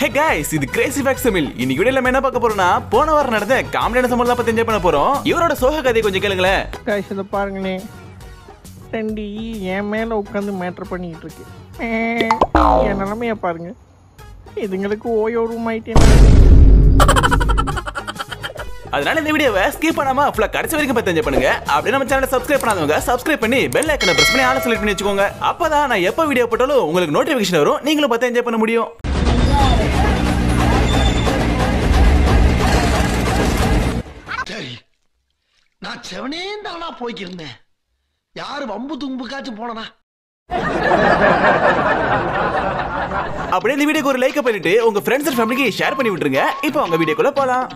Hey guys, இது Crazy facts Tamil. இன்னைக்கு வீடியோல என்ன பார்க்க போறோம்னா போன வாரம் நடந்த காமெடியான சம்பவம் பத்தி என்ஜாய் பண்ண போறோம். இவரோட சோக கதையை கொஞ்சம் கேளுங்களேன். गाइस இத பாருங்களே. ரெண்டு என் மேல உட்கார்ந்து மேட்டர் பண்ணிட்டு இருக்கு. என் நிலைமைய பாருங்க. இதுங்களுக்கு ஓயோ ரூம் ஆயிட்டேன். அதனால இந்த வீடியோவை ஸ்கிப் பண்ணாம ஃபுல்லா கடைசி வரைக்கும் பார்த்து என்ஜாய் பண்ணுங்க. அப்படியே நம்ம சேனலை சப்ஸ்கிரைப் பண்ணாதவங்க சப்ஸ்கிரைப் பண்ணி பெல் ஐகானை பிரஸ் பண்ணி ஆல் செலக்ட் பண்ணி வச்சுக்கோங்க. அப்பதான் நான் எப்ப வீடியோ போட்டாலும் உங்களுக்கு நோட்டிபிகேஷன் வரும். நீங்களும் பார்த்து என்ஜாய் பண்ண முடியும். நான் செவனே தானா போய்க்கிருந்தேன். யாரு வம்பு தும்புக்காச்சும் போனா அப்படியே இந்த வீடியோக்கு ஒரு லைக் பண்ணிட்டு உங்க ஃப்ரெண்ட்ஸ் அண்ட் ஃபேமிலிக்கு ஷேர் பண்ணி விட்டுருங்க. இப்போ உங்க வீடியோக்குள்ள போலாம்.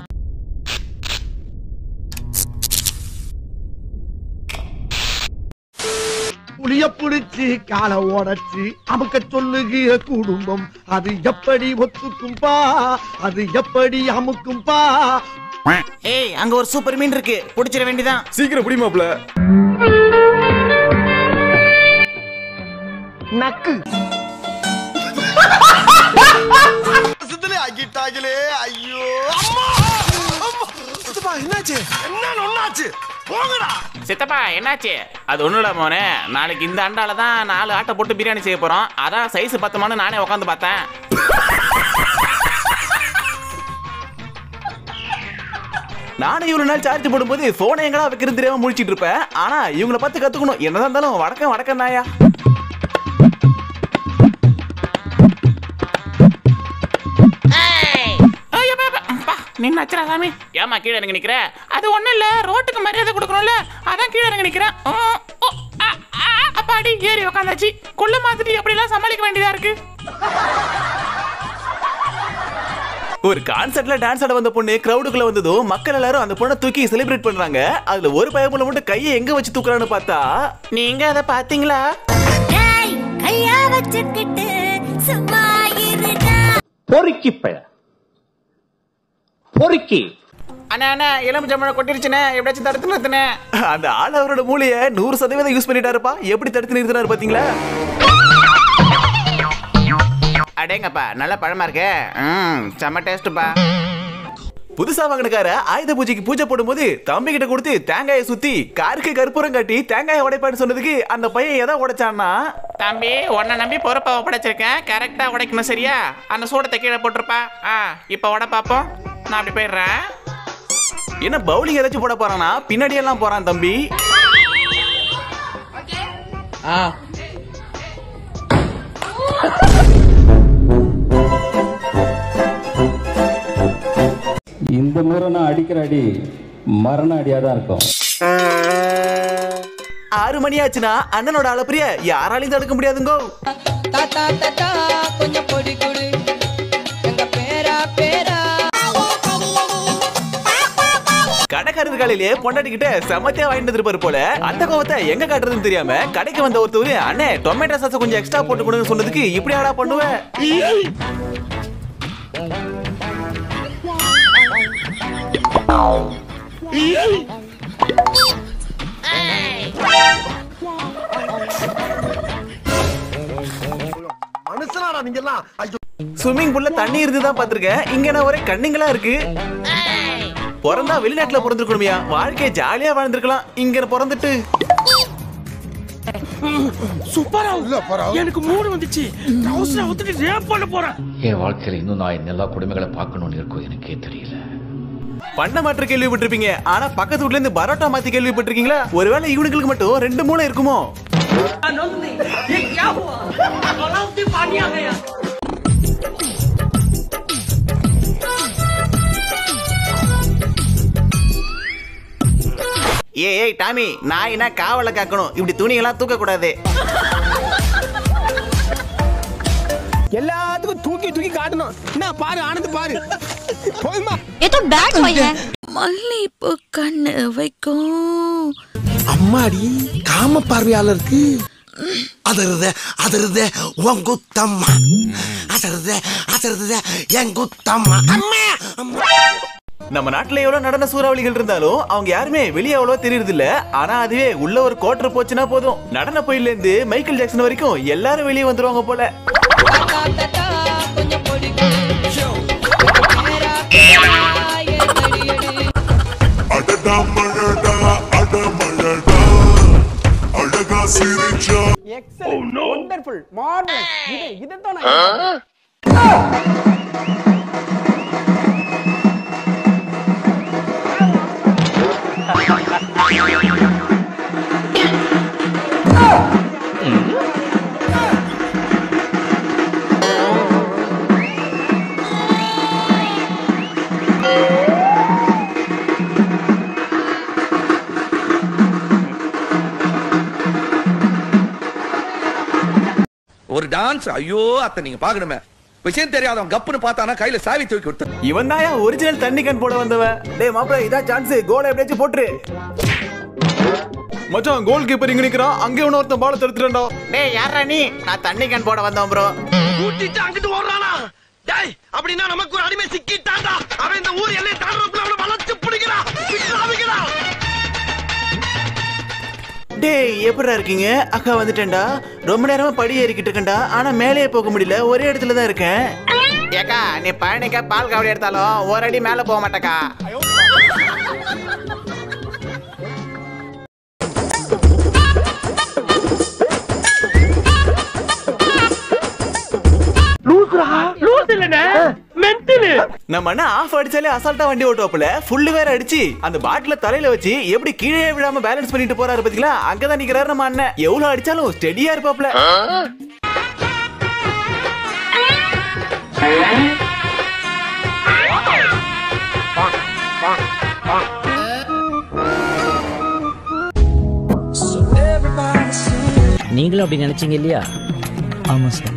புளிய புடிச்சு கால ஓடச்சு அமுக்க சொல்லுகிற குடும்பம் அது எப்படி ஒத்துக்கும்பா, அது எப்படி அமுக்கும்பா. ஏய், அங்க ஒரு சூப்பர் மீன் இருக்கு, புடிச்சிட வேண்டியதான். சீக்கிரம் புடி மாப்ள. நக்கு சித்தலே ஆகிட்டாங்களே. ஐயோ அம்மா சித்தப்பா, என்னாச்சு? என்ன ஒண்ணாச்சு? போங்கடா சித்தப்பா, என்னாச்சு? அது ஒண்ணும் இல்ல மோனே, நாளைக்கு இந்த அண்டால தான் 4 ஆட்டை போட்டு பிரியாணி செய்ய போறோம். அதான் சைஸ் பத்தமானு நானே உட்காந்து பார்த்தேன். நானும் இவ்வளவு நாள் சார்ஜ் போடும்போது போனை எங்கடா வைக்கிறது தெரியாம முடிச்சிட்டு இருப்பேன். ஆனா இவங்களை பார்த்து கத்துக்கணும். என்னதான் இருந்தாலும் வடக்கம் நாயா. நின்னு அச்சரா சாமி. ஏமா கீழே இறங்கி நிக்கிற? அது ஒண்ணும் இல்ல, ரோட்டுக்கு மரியாதை கொடுக்கணும்ல, அதான் கீழே இறங்கி நிக்கிறேன். அப்பாடி ஏறி உக்காந்தாச்சு. கொள்ள மாதிரி எப்படி எல்லாம் சமாளிக்க வேண்டியதா இருக்கு. ஒரு கான்சர்ட்ல டான்ஸ் ஆட வந்த பொண்ணு கிரவுடுக்குள்ள வந்ததும் மக்கள் எல்லாரும் அந்த பொண்ணை தூக்கி செலிப்ரேட் பண்றாங்க. அதுல ஒரு பையன் மட்டும் கையை எங்க வச்சு தூக்குறான்னு பார்த்தா, நீங்க அதை பாத்தீங்களா? கையா வச்சுக்கிட்டு சும்மா இருடா. பொறுக்கி பைய பொறுக்கி. அண்ணா எலுமிச்சம்பழம் கொட்டிருச்சுனே, எப்படியாச்சும் தடுத்து நிறுத்தினே. அந்த ஆள் அவரோட மூளையை 100% யூஸ் பண்ணிட்டாருப்பா. எப்படி தடுத்து நிறுத்தினாரு பாத்தீங்களா? அடேங்கப்பா, நல்ல பழமா இருக்கே. செம்ம டேஸ்ட்பா. புதுசா வாங்கின காரை ஆயுத பூஜைக்கு பூஜை போடும்போது தம்பி கிட்ட கொடுத்து தேங்காயை சுத்தி காருக்கு கற்பூரம் காட்டி தேங்காயை உடைப்பான்னு சொன்னதுக்கு அந்த பையன் எதை உடைச்சான்னா, தம்பி உன்னை நம்பி பொறுப்பா உடைச்சிருக்கேன், கரெக்டா உடைக்கணும் சரியா? அந்த சூடத்தை கீழே போட்டிருப்பா. இப்ப உட பாப்போம். நான் அப்படி போயிடுறேன். என்ன பவுலிங் ஏதாச்சும் போட போறானா? பின்னாடி எல்லாம் போறான் தம்பி. இந்த முறை நான் அடிக்கிற அடி மரண அடியா தான் இருக்கும். 6 மணி ஆச்சுன்னா அண்ணனோட அளப்பரிய யாராலையும் தடுக்க முடியாதுங்கோ. கொஞ்சம் பொடி கொடு எங்க பேரா பேரா. கடைக்காரர் காலையிலே பொண்டாட்டிக்கிட்ட செமத்தியா வாங்கிட்டு இருப்பாரு போல. அந்த கோவத்தை எங்க காட்டுறதுன்னு தெரியாம கடைக்கு வந்த ஒருத்தவரு, அண்ணே டொமேட்டோ சாஸ் கொஞ்சம் எக்ஸ்ட்ரா போட்டு கொடுங்க சொன்னதுக்கு இப்படி ஆடா பண்ணுவேன். மனுஷனாடா நீங்க எல்லாம். ஸ்விம்மிங் பூல்ல தண்ணி இருந்துதான் பாத்திருக்கேன். இங்க நான் ஒரே கண்ணிங்களா இருக்கு. பிறந்தா வெளிநாட்டுல பிறந்திருக்கணுமியா, வாழ்க்கைய ஜாலியா வாழ்ந்திருக்கலாம். இங்க பிறந்துட்டு சூப்பரா எனக்கு மூடு வந்துச்சு. ட்ரவுசரை ஊத்திட்டு ரேப் பண்ண போறேன். என் வாழ்க்கையில இன்னும் நான் எல்லா குடும்பங்களை பார்க்கணும்னு இருக்கும் எனக்கே தெரியல. பண்ண மாற்ற கேள்விப்பட்டிருப்பீங்க, ஆனா பக்கத்து வீட்ல இருந்து பரோட்டா மாத்தி கேள்விப்பட்டிருக்கீங்களா? ஒருவேளை இவனுங்களுக்கு மட்டும் 2 மூளை இருக்குமோ? ஏய் டாமி, நான் என்ன காவலை காக்கணும், இப்படி துணியெல்லாம் தூக்க கூடாது. எல்லாத்துக்கும் தூக்கி தூக்கி காட்டணும். என்ன பாரு, ஆனந்த் பாரு. போய்மா. ஏதோ பேட் பைய மல்லிப்பூ கண்ணு வைக்கும். அம்மாடி காம பார்வையாளருக்கு அதருத உங்குத்தம்மா, அதருத எங்குத்தம்மா. நம்ம நாட்டுல எவ்வளவு நடன சூறாவளிகள் இருந்தாலும் அவங்க யாருமே வெளியே அவ்வளவு தெரியறது இல்ல. ஆனா அதுவே உள்ள ஒரு கோட்டர் போச்சுன்னா போதும், நடன கோயில்ல இருந்து மைக்கேல் ஜாக்சன் வரைக்கும் எல்லாரும் வெளியே வந்துருவாங்க போல. கொஞ்சம் பொடி கொடு எக்ஸலென்ட் வண்டர்ஃபுல் மார்வெலஸ் இதைத்தான் நான் ஒரு டான்ஸ் ஐயோ அத்தை நீங்க பாக்கணுமே விஷயம் தெரியாதவன் கப்புன்னு பார்த்தானா கையில சாவி தூக்கி கொடுத்து இவன் தாயா ஒரிஜினல் தண்ணி கண் போட வந்தவன். டேய் மாப்ள இதான் சான்ஸ், கோல் எப்படியாச்சும் போட்டுரு. மச்சான் கோல் கீப்பர் இங்க நிக்கிறான், அங்கே ஒருத்தன் பால் தடுத்துறடா. டேய் யாரா நீ? நான் தண்ணி கண் போட வந்தவன் ப்ரோ. கூட்டிட்டு அங்கிட்டு ஓடுறானா? டேய் அப்படினா நமக்கு ஒரு அடிமை சிக்கிட்டான்டா. அவன் இந்த ஊர் எல்லை தாண்டறதுக்குள்ள அவன வளைச்சு பிடிக்கிறான். விட்டுறாதீங்கடா. டேய் எப்படிடா இருக்கீங்க? அக்கா வந்துட்டேன்டா. ரொம்ப நேரமா படி ஏறிக்கிட்டு இருக்கேன்டா, ஆனா மேலே போக முடியல, ஒரே இடத்துல தான் இருக்கேன். ஏக்கா நீ பழனிக்கா பால் காவடி எடுத்தாலும் ஒரு அடி மேல போக மாட்டேக்கா. நம்ம அண்ணா ஆஃப் அடிச்சாலே அசால்ட்டா வண்டி ஓட்டுவாப்புல, ஃபுல்லு வேற அடிச்சு அந்த பாட்டில தலையில வச்சு எப்படி கீழே விழாம பேலன்ஸ் பண்ணிட்டு போறாரு பாத்தீங்களா? அங்கதான் நிக்கிறாரு நம்ம அண்ணன். எவ்வளவு அடிச்சாலும் ஸ்டெடியா இருப்பாப்ல. நீங்களும் அப்படி நினைச்சீங்க இல்லையா? ஆமா சார்.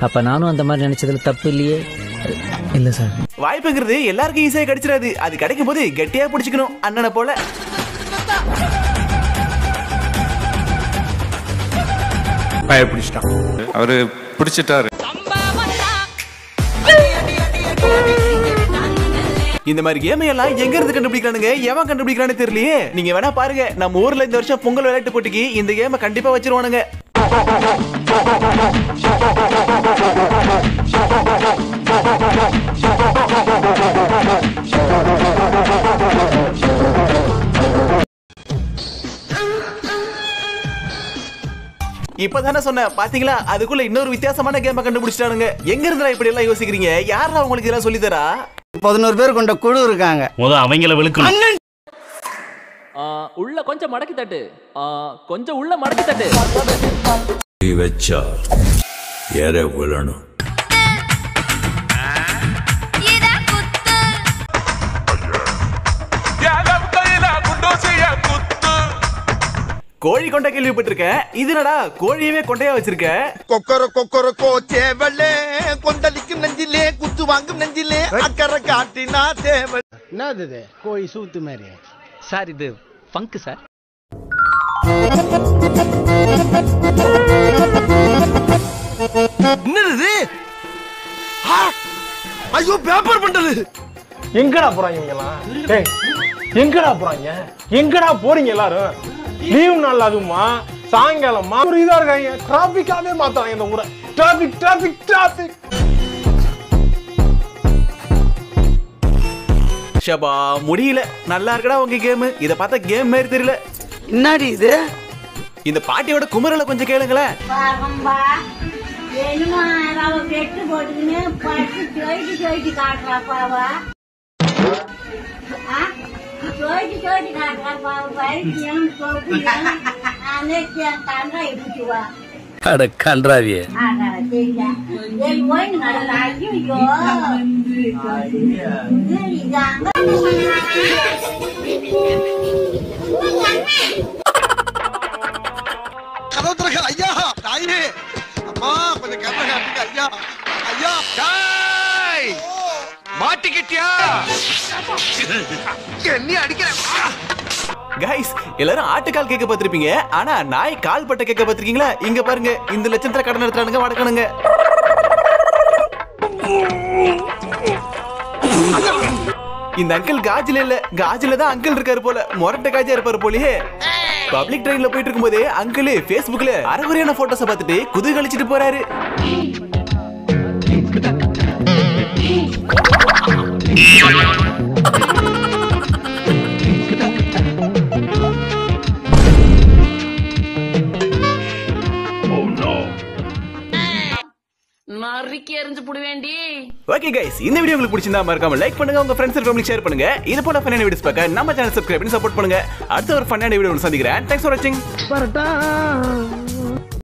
அப்ப நானும் அந்த மாதிரி நினைச்சதுல தப்பு இல்லையே? இல்ல சார். வாய்ப்புங்கிறது எல்லாருக்கும் ஈஸியா கிடைச்சிடாது, அது கிடைக்கும் போது கெட்டியா பிடிச்சுக்கணும் அண்ணனை போல. பிடிச்சிட்டான் அவரு பிடிச்சிட்டாரு. இந்த மாதிரி கேம் எல்லாம் எங்க இருந்து கண்டுபிடிக்கிறானுங்க, எவன் கண்டுபிடிக்கிறானு தெரியலையே. நீங்க வேணா பாருங்க, நம்ம ஊர்ல இந்த வருஷம் பொங்கல் விளையாட்டு போட்டிக்கு இந்த கேமை கண்டிப்பா வச்சிருவானுங்க. இப்பதானே சொன்ன பாத்தீங்களா, அதுக்குள்ள இன்னொரு வித்தியாசமான கேமை கண்டுபிடிச்சிட்டானுங்க. எங்க இருந்தா இப்படி எல்லாம் யோசிக்கிறீங்க? யாரா உங்களுக்கு இதெல்லாம் சொல்லி தரா? 11 பேர் கொண்ட குழு இருக்காங்க. அவங்கள விழுக்கணும். உள்ள கொஞ்சம் மடக்கி தட்டு, கொஞ்சம் உள்ள மடக்கி தட்டு. வச்சா ஏற விழணும். கோழி கொண்டை கேள்விப்பட்டிருக்கேன், இது என்னடா கோழியவே கொண்டையா வச்சிருக்க? கொக்கர கொக்கர கோச்சேவலே கொந்தளிக்கும் நெஞ்சிலே குத்து வாங்கும் நெஞ்சிலே அக்கறை காட்டினா தேவ. என்னது இது? கோழி சூத்து மாதிரி. சார் இது ஃபங்க் சார். என்னது? ஐயோ பேப்பர் பண்டல். எங்கடா போறாங்க இவங்கலாம்? டேய் எங்கடா போறாங்க? எங்கடா போறீங்க எல்லாரும்? லீவ் நாள் அதுமா சாயங்காலமா ஒரு இதா இருக்காங்க. டிராபிக்காவே மாத்தாங்க இந்த ஊரை. Traffic traffic traffic. ஷபா முடியல. நல்லா இருக்கடா உங்க கேம். இத பார்த்தா கேம் மாதிரி தெரியல. என்னடி இது? இந்த பாட்டியோட குமரல கொஞ்சம் கேளுங்களேன். பாருங்கம்பா என்னமா அவ பெட்டு போட்டுக்கின்னு பட்டு ஜோயிட்டு காட்டுறாப்பாவா? ஜோயிட்டு காட்டுறாப்பா. பைத்தியம் சொல்லியா அன்னைக்கு கண்டா இப்படிவா அட கன்றாவியே. போய் நடந்தா ஐயோ ஐயா தாயே அம்மா கொஞ்சம் கேமரா காட்டுங்க ஐயா. ஐயா டேய் மாட்டிக்கிட்டியா? என்ன அடிக்கிறேன்? கைஸ் எல்லாரும் ஆட்டுக்கால் கேட்க பார்த்திருப்பீங்க, ஆனா நாய் கால் பட்ட கேட்க பார்த்திருக்கீங்களா? இங்க பாருங்க, இந்த லட்சத்துல கடன் எடுத்துறானுங்க, வடக்கணுங்க. இந்த அங்கிள் காஜில இல்ல, காஜில தான் அங்கிள் இருக்காரு போல. மொரட்ட காஜா இருப்பாரு போலயே. பப்ளிக் ட்ரெயின்ல போயிட்டு இருக்கும்போது அங்கிள் Facebookல அரைகுறையான போட்டோஸை பார்த்துட்டு குதூகலிச்சிட்டு போறாரு. நறுக்கி எறிஞ்சு புடுவேண்டி. ஓகே கைஸ், இந்த வீடியோ உங்களுக்கு பிடிச்சிருந்தா மறக்காம லைக் பண்ணுங்க, உங்க ஃப்ரெண்ட்ஸ் அண்ட் ஃபேமிலி ஷேர் பண்ணுங்க. இது போல ஃபன்னான வீடியோஸ் பார்க்க நம்ம சேனல் சப்ஸ்கிரைப் பண்ணி சப்போர்ட் பண்ணுங்க. அடுத்த ஒரு ஃபன்னான வீடியோல சந்திக்கிறேன். தேங்க்ஸ் ஃபார் வாட்சிங்.